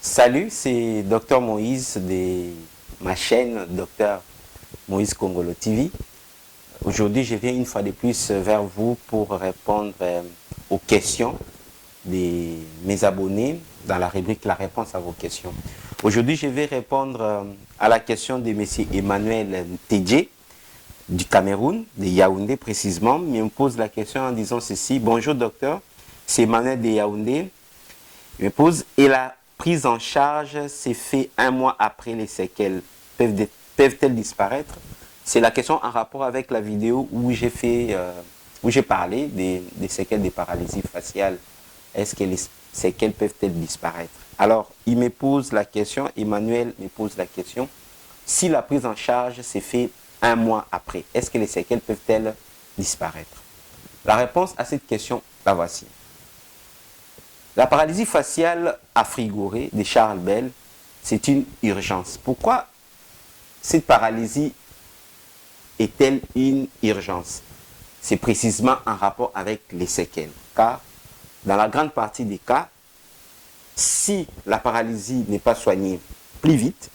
Salut, c'est Docteur Moïse de ma chaîne Docteur Moïse Congolo TV. Aujourd'hui, je viens une fois de plus vers vous pour répondre aux questions de mes abonnés dans la rubrique La réponse à vos questions. Aujourd'hui, je vais répondre à la question de M. Emmanuel Tedje du Cameroun, de Yaoundé précisément. Il me pose la question en disant ceci. Bonjour docteur, c'est Emmanuel de Yaoundé. Il me pose, et la prise en charge s'est fait un mois après les séquelles. Peuvent-elles disparaître? C'est la question en rapport avec la vidéo où j'ai parlé des séquelles des paralysies faciales. Est-ce que les séquelles peuvent-elles disparaître? Alors, il me pose la question, Emmanuel me pose la question, si la prise en charge s'est fait un mois après, est-ce que les séquelles peuvent-elles disparaître? La réponse à cette question, la voici. La paralysie faciale à frigorée de Charles Bell, c'est une urgence. Pourquoi cette paralysie est-elle une urgence? C'est précisément en rapport avec les séquelles. Car dans la grande partie des cas, si la paralysie n'est pas soignée plus vite,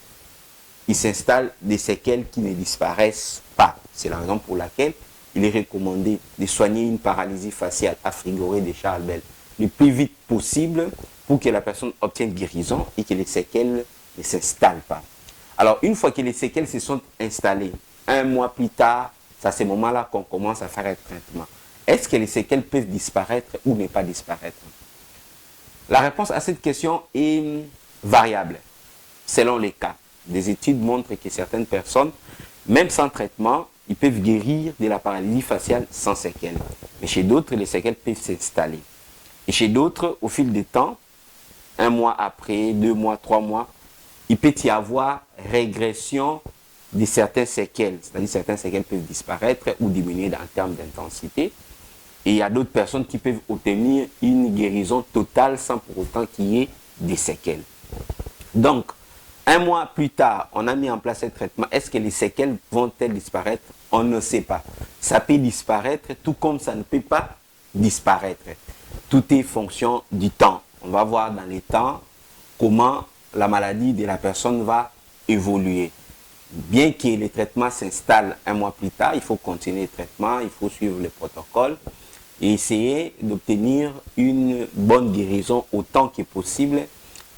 il s'installe des séquelles qui ne disparaissent pas. C'est la raison pour laquelle il est recommandé de soigner une paralysie faciale à frigorée de Charles Bell le plus vite possible pour que la personne obtienne guérison et que les séquelles ne s'installent pas. Alors, une fois que les séquelles se sont installées, un mois plus tard, c'est à ce moment-là qu'on commence à faire un traitement. Est-ce que les séquelles peuvent disparaître ou ne pas disparaître? La réponse à cette question est variable, selon les cas. Des études montrent que certaines personnes, même sans traitement, ils peuvent guérir de la paralysie faciale sans séquelles. Mais chez d'autres, les séquelles peuvent s'installer. Et chez d'autres, au fil du temps, un mois après, 2 mois, 3 mois, il peut y avoir régression de certaines séquelles. C'est-à-dire certaines séquelles peuvent disparaître ou diminuer en termes d'intensité. Et il y a d'autres personnes qui peuvent obtenir une guérison totale sans pour autant qu'il y ait des séquelles. Donc, un mois plus tard, on a mis en place un traitement. Est-ce que les séquelles vont-elles disparaître? On ne sait pas. Ça peut disparaître tout comme ça ne peut pas disparaître. Tout est fonction du temps. On va voir dans les temps comment la maladie de la personne va évoluer. Bien que les traitements s'installent un mois plus tard, il faut continuer le traitement, il faut suivre le protocole et essayer d'obtenir une bonne guérison autant que possible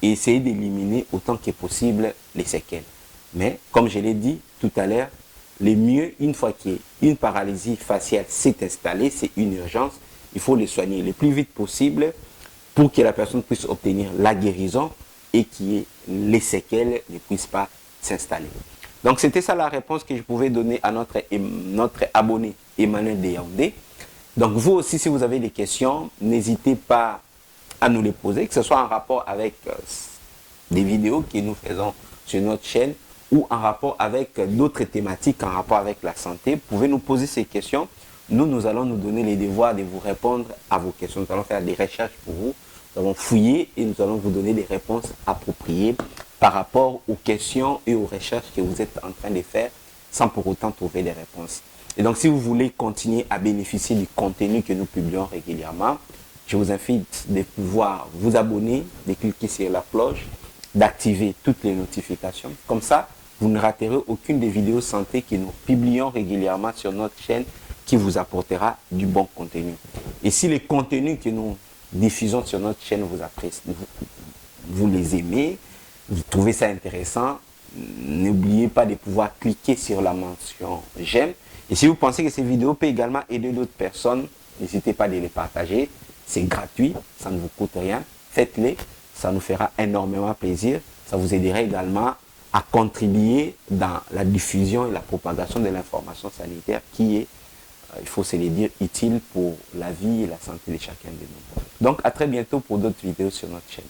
et essayer d'éliminer autant que possible les séquelles. Mais, comme je l'ai dit tout à l'heure, le mieux, une fois qu'une paralysie faciale s'est installée, c'est une urgence, il faut les soigner le plus vite possible pour que la personne puisse obtenir la guérison et que les séquelles ne puissent pas s'installer. Donc, c'était ça la réponse que je pouvais donner à notre abonné Emmanuel de Yaoundé. Donc, vous aussi, si vous avez des questions, n'hésitez pas à nous les poser, que ce soit en rapport avec des vidéos que nous faisons sur notre chaîne ou en rapport avec d'autres thématiques en rapport avec la santé. Vous pouvez nous poser ces questions. Nous allons nous donner les devoirs de vous répondre à vos questions. Nous allons faire des recherches pour vous. Nous allons fouiller et nous allons vous donner des réponses appropriées par rapport aux questions et aux recherches que vous êtes en train de faire sans pour autant trouver des réponses. Et donc, si vous voulez continuer à bénéficier du contenu que nous publions régulièrement, je vous invite de pouvoir vous abonner, de cliquer sur la cloche, d'activer toutes les notifications. Comme ça, vous ne raterez aucune des vidéos santé que nous publions régulièrement sur notre chaîne qui vous apportera du bon contenu. Et si les contenus que nous diffusons sur notre chaîne vous appréciez, vous les aimez, vous trouvez ça intéressant, n'oubliez pas de pouvoir cliquer sur la mention j'aime. Et si vous pensez que ces vidéos peuvent également aider d'autres personnes, n'hésitez pas à les partager. C'est gratuit, ça ne vous coûte rien. Faites-les, ça nous fera énormément plaisir. Ça vous aidera également à contribuer dans la diffusion et la propagation de l'information sanitaire qui est, il faut se le dire, utile pour la vie et la santé de chacun de nous. Donc, à très bientôt pour d'autres vidéos sur notre chaîne.